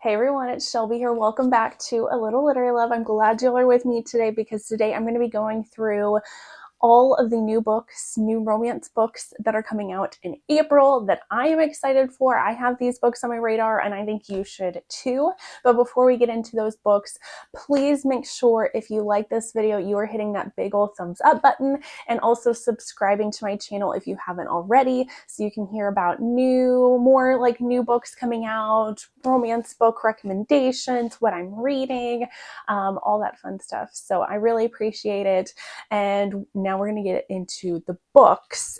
Hey everyone, it's Shelby here. Welcome back to A Little Literary Love. I'm glad you all are with me today because today I'm going to be going through all of the new books, new romance books that are coming out in April that I am excited for. I have these books on my radar and I think you should too. But before we get into those books, please make sure if you like this video, you are hitting that big old thumbs up button and also subscribing to my channel if you haven't already so you can hear about more like new books coming out, romance book recommendations, what I'm reading, all that fun stuff. So I really appreciate it. And now we're going to get into the books.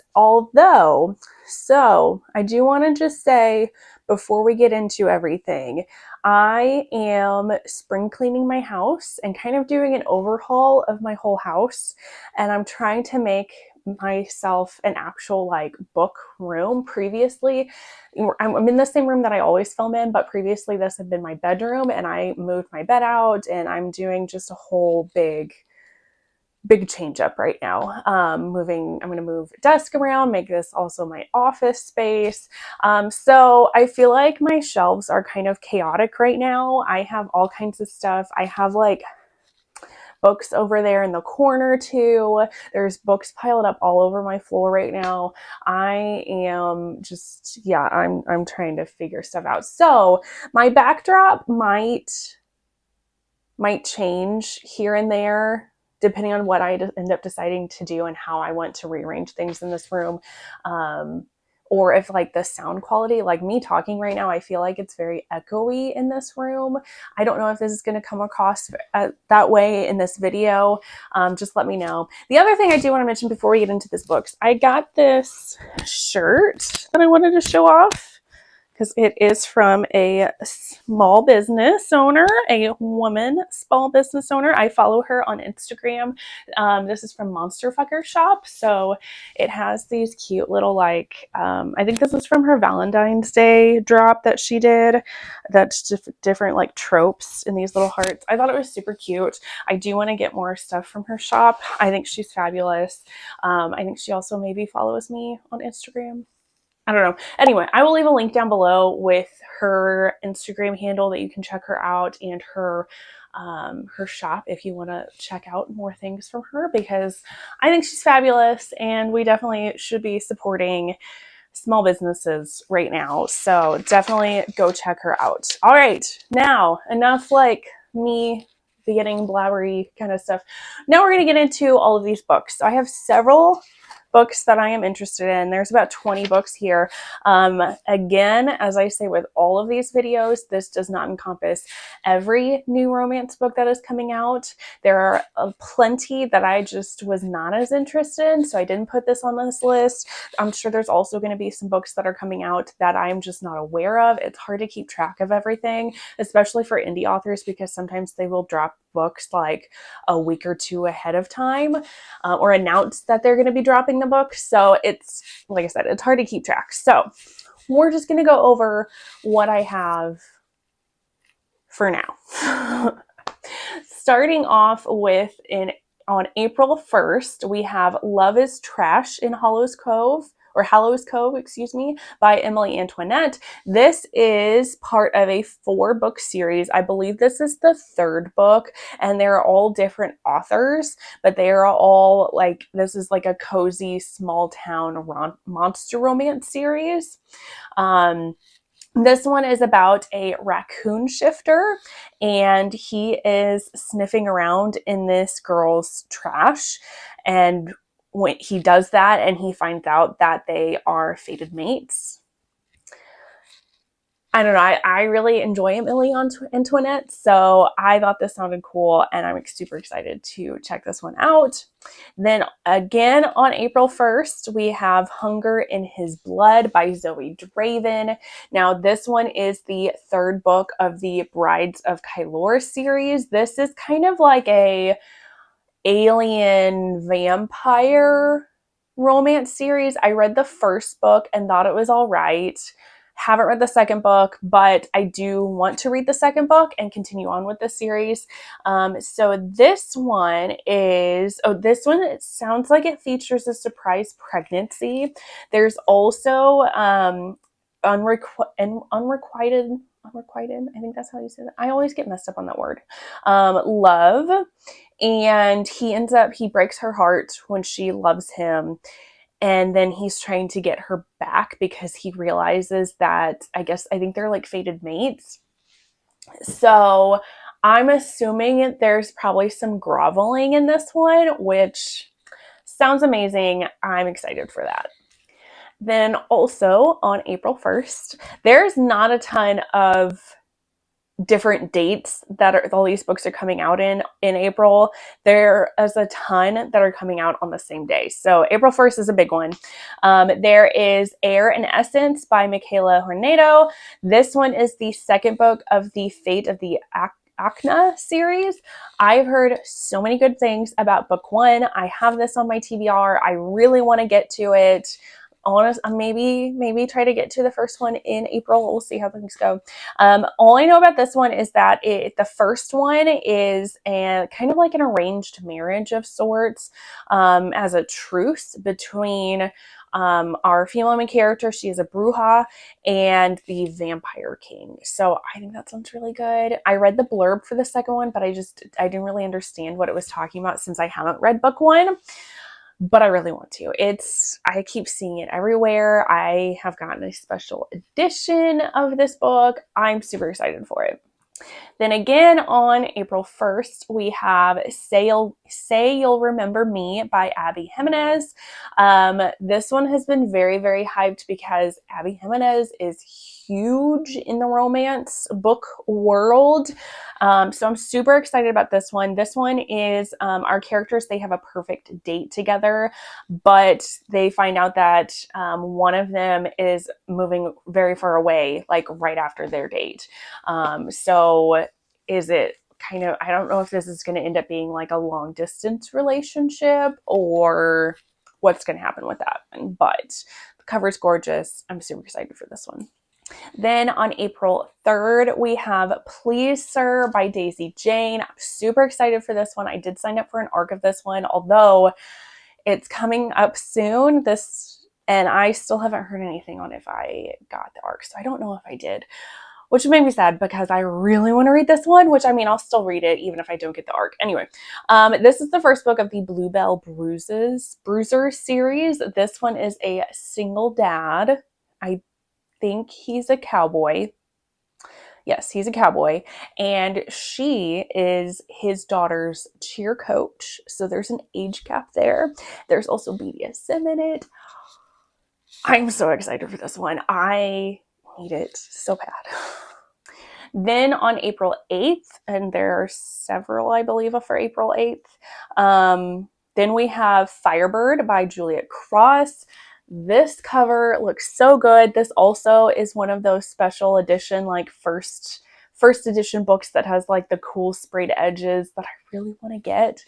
So I do want to just say before we get into everything, I am spring cleaning my house and kind of doing an overhaul of my whole house. And I'm trying to make myself an actual like book room. Previously, I'm in the same room that I always film in, but previously this had been my bedroom and I moved my bed out and I'm doing just a whole big change up right now. I'm going to move a desk around, make this also my office space. So I feel like my shelves are kind of chaotic right now. I have all kinds of stuff. I have like books over there in the corner too. There's books piled up all over my floor right now. I am just, yeah, I'm trying to figure stuff out. So my backdrop might change here and there depending on what I end up deciding to do and how I want to rearrange things in this room. Or if like the sound quality, like me talking right now, I feel like it's very echoey in this room. I don't know if this is going to come across that way in this video. Just let me know. The other thing I do want to mention before we get into this books, I got this shirt that I wanted to show off because it is from a small business owner, a woman small business owner. I follow her on Instagram. This is from Monster Fucker Shop. So it has these cute little like, I think this is from her Valentine's Day drop that she did. That's different like tropes in these little hearts. I thought it was super cute. I do want to get more stuff from her shop. I think she's fabulous. I think she also maybe follows me on Instagram. I don't know. Anyway, I will leave a link down below with her Instagram handle that you can check her out and her shop if you want to check out more things from her because I think she's fabulous and we definitely should be supporting small businesses right now. So definitely go check her out. All right, now enough like me getting blabbery kind of stuff. Now we're going to get into all of these books. So I have several books that I am interested in. There's about 20 books here. Again, as I say with all of these videos, this does not encompass every new romance book that is coming out. There are plenty that I just was not as interested in, so I didn't put this on this list. I'm sure there's also going to be some books that are coming out that I'm just not aware of. It's hard to keep track of everything, especially for indie authors, because sometimes they will drop books like a week or two ahead of time or announce that they're going to be dropping the book. So it's, like I said, it's hard to keep track. So we're just going to go over what I have for now. Starting off with on April 1st, we have Love is Trash in Hallows Cove, excuse me, by Emily Antoinette. This is part of a 4-book series. I believe this is the 3rd book, and they're all different authors, but they are all like, this is like a cozy small town monster romance series. This one is about a raccoon shifter, and he is sniffing around in this girl's trash. And when he does that, and he finds out that they are fated mates. I don't know. I really enjoy Emily Antoinette, so I thought this sounded cool, and I'm super excited to check this one out. Then again on April 1st, we have Hunger in His Blood by Zoe Draven. Now this one is the 3rd book of the Brides of Kylor series. This is kind of like a alien vampire romance series. I read the 1st book and thought it was all right. Haven't read the 2nd book, but I do want to read the 2nd book and continue on with the series. So this one it sounds like it features a surprise pregnancy. There's also unrequited unrequited. I think that's how you say that. I always get messed up on that word. Love. And he breaks her heart when she loves him. And then he's trying to get her back because he realizes that, I think they're like fated mates. So I'm assuming there's probably some groveling in this one, which sounds amazing. I'm excited for that. Then also on April 1st, there's not a ton of different dates that all these books are coming out in April. There is a ton that are coming out on the same day. So April 1st is a big one. There is Air and Essence by Michaela Hornado. This one is the second book of the Fate of the Acna series. I've heard so many good things about book one. I have this on my TBR. I really want to get to it. Maybe try to get to the first one in April. We'll see how things go. All I know about this one is that the first one is kind of like an arranged marriage of sorts, as a truce between our female main character. She is a bruja, and the vampire king. So I think that sounds really good. I read the blurb for the second one, but I didn't really understand what it was talking about since I haven't read book one. But I really want to. I keep seeing it everywhere. I have gotten a special edition of this book. I'm super excited for it. Then again on April 1st, we have Say You'll Remember Me by Abby Jimenez. This one has been very, very hyped because Abby Jimenez is huge in the romance book world. So I'm super excited about this one. This one is our characters, they have a perfect date together, but they find out that one of them is moving very far away, like right after their date. So is it kind of, I don't know if this is going to end up being like a long distance relationship or what's going to happen with that one, but the cover's gorgeous. I'm super excited for this one. Then on April 3rd, we have Please Sir by Daisy Jane. I'm super excited for this one. I did sign up for an arc of this one, although it's coming up soon. And I still haven't heard anything on if I got the arc, so I don't know if I did, which made me sad because I really want to read this one, which I'll still read it even if I don't get the arc. Anyway, this is the first book of the Bluebell Bruiser series. This one is a single dad. I think he's a cowboy. Yes, he's a cowboy. And she is his daughter's cheer coach. So there's an age gap there. There's also BDSM in it. I'm so excited for this one. I need it so bad. Then on April 8th, and there are several, I believe, for April 8th, then we have Firebird by Juliet Cross. This cover looks so good. This also is one of those special edition, like first edition books that has like the cool sprayed edges that I really want to get.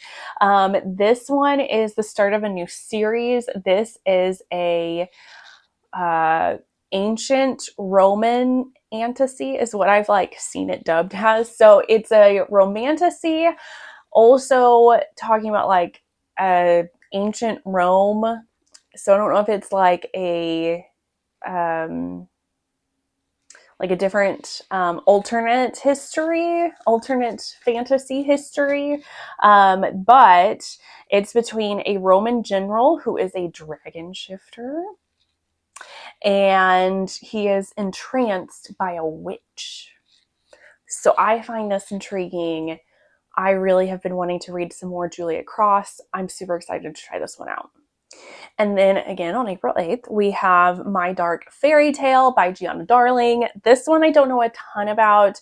This one is the start of a new series. This is a ancient Roman fantasy is what I've like seen it dubbed as. So it's a romantasy, also talking about like ancient Rome. So I don't know if it's like a different alternate fantasy history, but it's between a Roman general who is a dragon shifter, and he is entranced by a witch. So I find this intriguing. I really have been wanting to read some more Juliet Cross. I'm super excited to try this one out. And then again on April 8th, we have My Dark Fairy Tale by Gianna Darling. This one I don't know a ton about.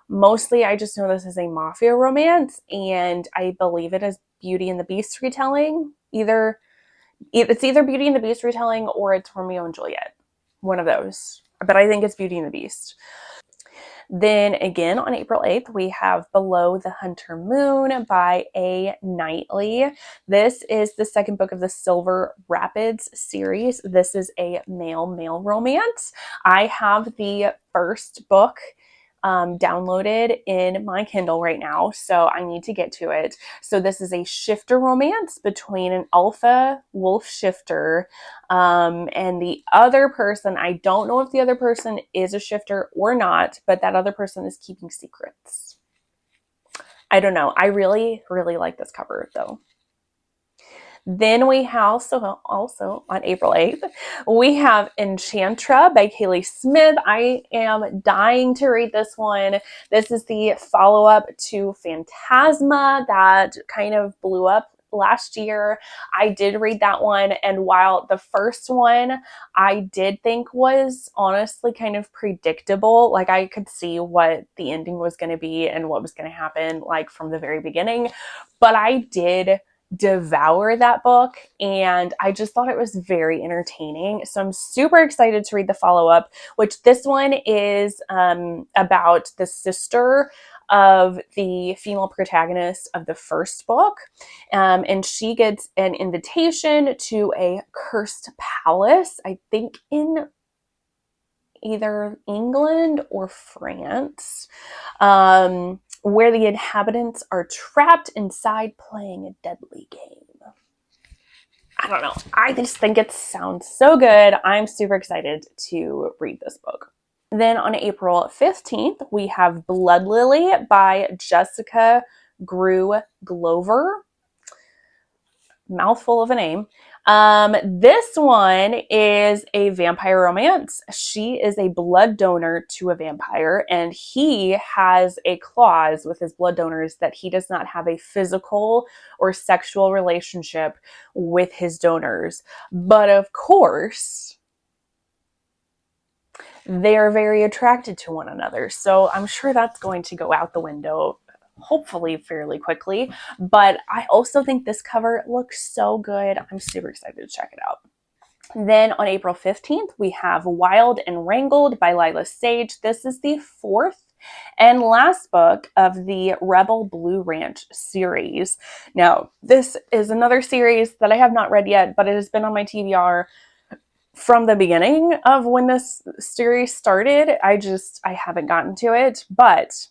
Mostly I just know this is a mafia romance, and I believe it is Beauty and the Beast retelling. It's either Beauty and the Beast retelling or it's Romeo and Juliet. One of those. But I think it's Beauty and the Beast. Then again on April 8th, we have Below the Hunter Moon by A. Knightley. This is the second book of the Silver Rapids series. This is a male romance. I have the first book downloaded in my Kindle right now, so I need to get to it. So this is a shifter romance between an alpha wolf shifter and the other person. I don't know if the other person is a shifter or not, but that other person is keeping secrets. I don't know. I really, really like this cover though. Then we have also on April 8th, we have Enchantra by Kaylee Smith. I am dying to read this one. This is the follow-up to Phantasma that kind of blew up last year. I did read that one, and while the first one I did think was honestly kind of predictable, like I could see what the ending was going to be and what was going to happen like from the very beginning, but I did devour that book and I just thought it was very entertaining. So I'm super excited to read the follow-up, which this one is about the sister of the female protagonist of the first book. And she gets an invitation to a cursed palace, I think in either England or France, where the inhabitants are trapped inside playing a deadly game. I don't know. I just think it sounds so good. I'm super excited to read this book. Then on April 15th, we have Blood Lily by Jessica Grew Glover. Mouthful of a name. This one is a vampire romance. She is a blood donor to a vampire, and he has a clause with his blood donors that he does not have a physical or sexual relationship with his donors. But of course, they are very attracted to one another. So I'm sure that's going to go out the window hopefully fairly quickly. But I also think this cover looks so good. I'm super excited to check it out. Then on April 15th, we have Wild and Wrangled by Lila Sage. This is the fourth and last book of the Rebel Blue Ranch series. Now, this is another series that I have not read yet, but it has been on my TBR from the beginning of when this series started. I haven't gotten to it, but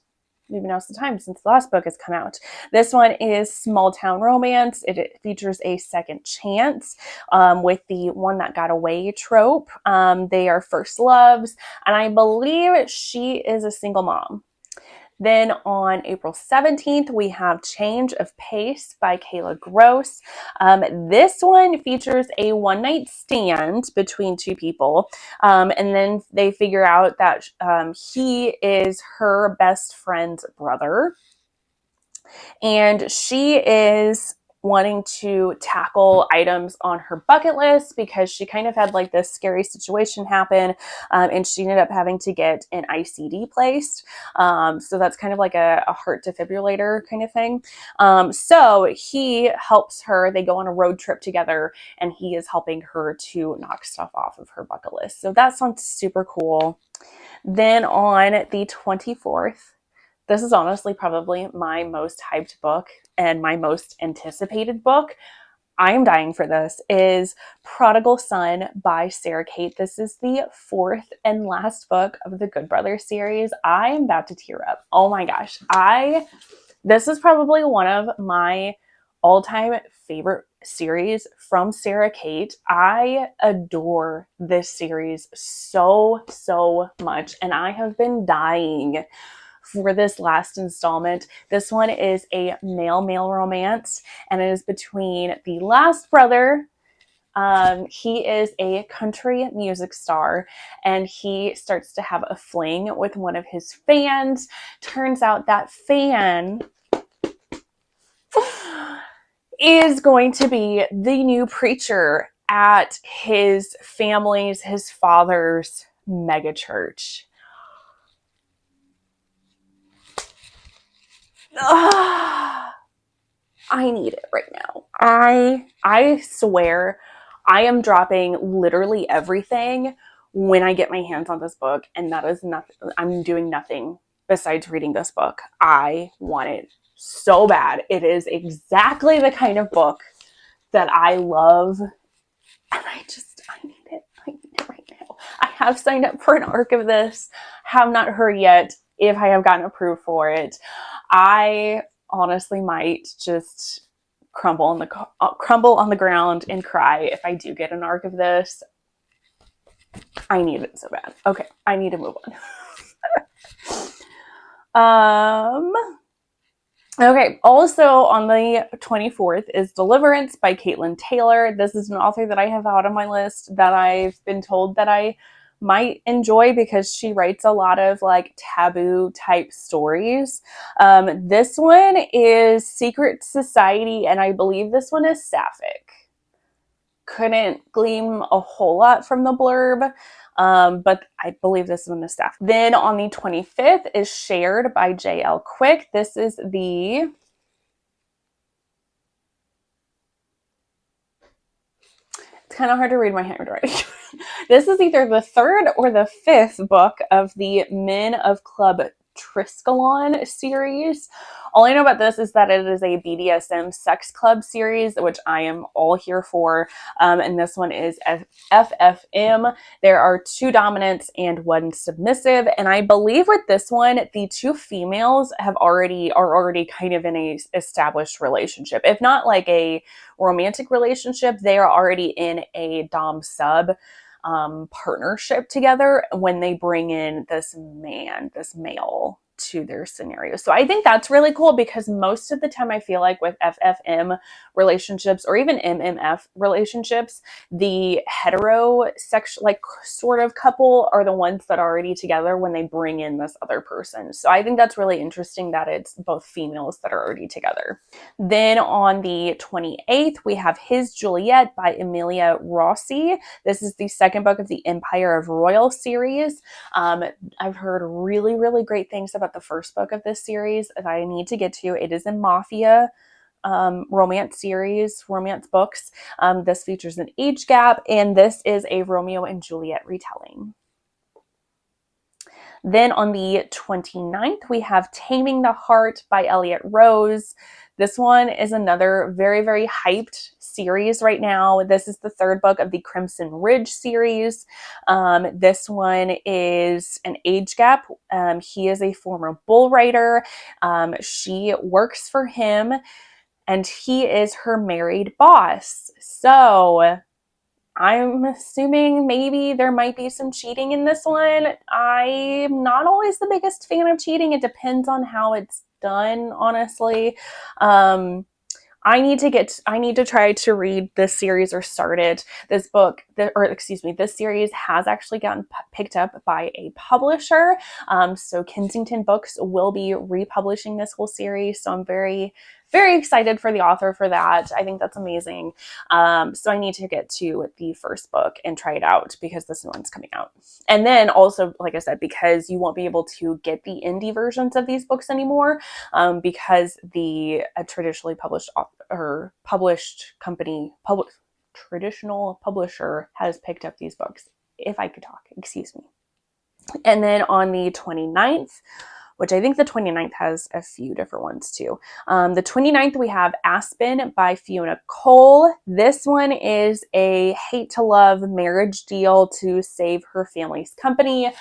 maybe now's the time since the last book has come out. This one is small town romance. It features a second chance with the one that got away trope. They are first loves, and I believe she is a single mom. Then on April 17th, we have Change of Pace by Kayla Gross. This one features a one-night stand between two people, and then they figure out that he is her best friend's brother, and she is wanting to tackle items on her bucket list because she kind of had like this scary situation happen, and she ended up having to get an ICD placed. So that's kind of like a heart defibrillator kind of thing. So he helps her. They go on a road trip together, and he is helping her to knock stuff off of her bucket list. So that sounds super cool. Then on the 24th, this is honestly probably my most hyped book and my most anticipated book. I am dying for this, is Prodigal Son by Sarah Kate. This is the fourth and last book of the Good Brothers series. I am about to tear up. Oh my gosh. This is probably one of my all-time favorite series from Sarah Kate. I adore this series so, so much, and I have been dying for this last installment. This one is a male-male romance, and it is between the last brother. He is a country music star, and he starts to have a fling with one of his fans. Turns out that fan is going to be the new preacher at his father's megachurch. I need it right now. I swear I am dropping literally everything when I get my hands on this book, and that is nothing. I'm doing nothing besides reading this book. I want it so bad. It is exactly the kind of book that I love, and I need it. I need it right now. I have signed up for an arc of this. Have not heard yet. if I have gotten approved for it. I honestly might just crumble on the ground and cry if I do get an arc of this. I need it so bad. Okay, I need to move on. Okay, also on the 24th is Deliverance by Caitlin Taylor. This is an author that I have out on my list that I've been told that I might enjoy because she writes a lot of like taboo type stories. This one is Secret Society, and I believe this one is sapphic. Couldn't glean a whole lot from the blurb, but I believe this one is staff. Then on the 25th is Shared by J.L. Quick. This is the it's kind of hard to read my handwriting. This is either the third or the fifth book of the Men of Club Triskelon series. All I know about this is that it is a BDSM sex club series, which I am all here for. And this one is FFM. There are 2 dominants and 1 submissive. And I believe with this one, the 2 females are already kind of in a established relationship. If not like a romantic relationship, they are already in a dom sub partnership together when they bring in this male to their scenario. So I think that's really cool because most of the time I feel like with FFM relationships or even MMF relationships, the heterosexual like sort of couple are the ones that are already together when they bring in this other person. So I think that's really interesting that it's both females that are already together. Then on the 28th, we have His Juliet by Emilia Rossi. This is the second book of the Empire of Royal series. I've heard really, really great things about the first book of this series that I need to get to. It is a mafia romance series, romance books. This features an age gap, and this is a Romeo and Juliet retelling. Then on the 29th, we have Taming the Heart by Elliot Rose. This one is another very, very hyped series right now. This is the third book of the Crimson Ridge series. This one is an age gap. He is a former bull rider. She works for him, and he is her married boss. So I'm assuming maybe there might be some cheating in this one. I'm not always the biggest fan of cheating. It depends on how it's done, honestly. I need to try to read this series or start it. This series has actually gotten picked up by a publisher. So Kensington Books will be republishing this whole series. So I'm very, very excited for the author for that. I think that's amazing. So I need to get to the first book and try it out because this new one's coming out. And then also, like I said, because you won't be able to get the indie versions of these books anymore, because the traditional publisher has picked up these books. If I could talk, excuse me. And then on the 29th, which I think the 29th has a few different ones too. The 29th, we have Aspen by Fiona Cole. This one is a hate to love marriage deal to save her family's company.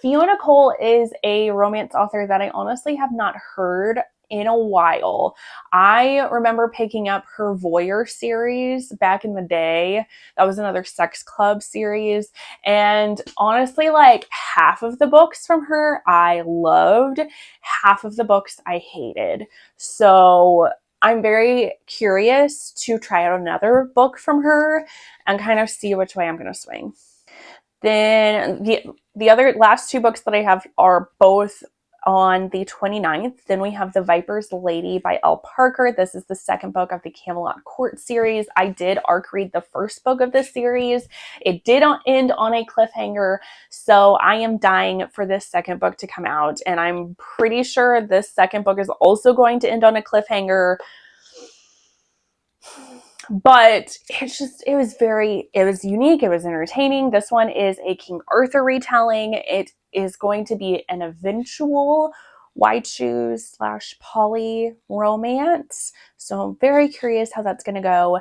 Fiona Cole is a romance author that I honestly have not heard in a while. I remember picking up her Voyeur series back in the day. That was another sex club series. And honestly, like half of the books from her I loved, half of the books I hated. So I'm very curious to try out another book from her and kind of see which way I'm going to swing. Then the other last 2 books that I have are both on the 29th. Then we have The Viper's Lady by L. Parker. This is the second book of the Camelot Court series. I did arc read the first book of this series. It did end on a cliffhanger, so I am dying for this second book to come out, and I'm pretty sure this second book is also going to end on a cliffhanger. But it was unique. It was entertaining. This one is a King Arthur retelling. It is going to be an eventual wide shoes slash poly romance. So I'm very curious how that's going to go.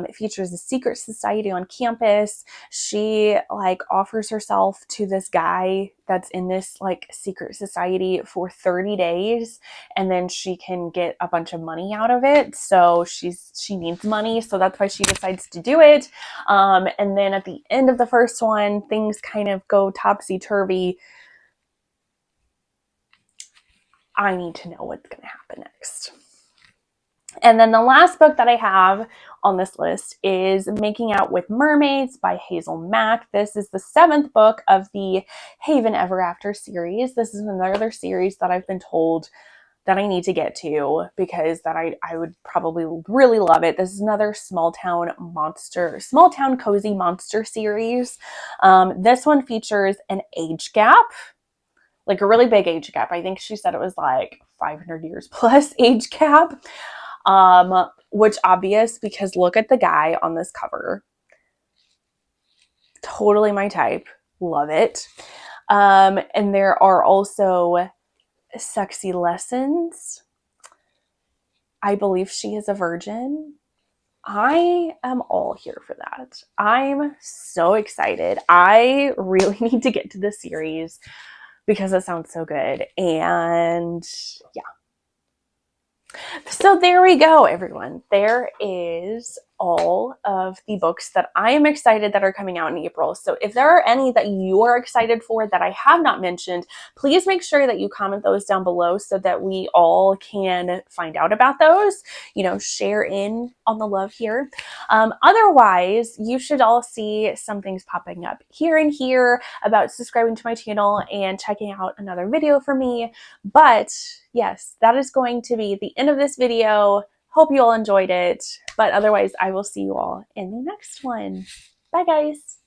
It features a secret society on campus. She like offers herself to this guy that's in this like secret society for 30 days, and then she can get a bunch of money out of it. So she needs money, so that's why she decides to do it. And then at the end of the first one, things kind of go topsy-turvy. I need to know what's going to happen next. And then the last book that I have on this list is Making Out with Mermaids by Hazel Mack. This is the 7th book of the Haven Ever After series. This is another series that I've been told that I need to get to because that I would probably really love it. This is another small town cozy monster series. This one features an age gap, like a really big age gap. I think she said it was like 500 years plus age gap, which obvious because look at the guy on this cover. Totally my type. Love it. And there are also sexy lessons. I believe she is a virgin. I am all here for that. I'm so excited. I really need to get to this series because it sounds so good. And yeah. So there we go, everyone. There is all of the books that I am excited that are coming out in April. So if there are any that you are excited for that I have not mentioned, please make sure that you comment those down below so that we all can find out about those, share in on the love here. Otherwise, you should all see some things popping up here and here about subscribing to my channel and checking out another video from me. But yes, that is going to be the end of this video. Hope you all enjoyed it. But otherwise, I will see you all in the next one. Bye, guys.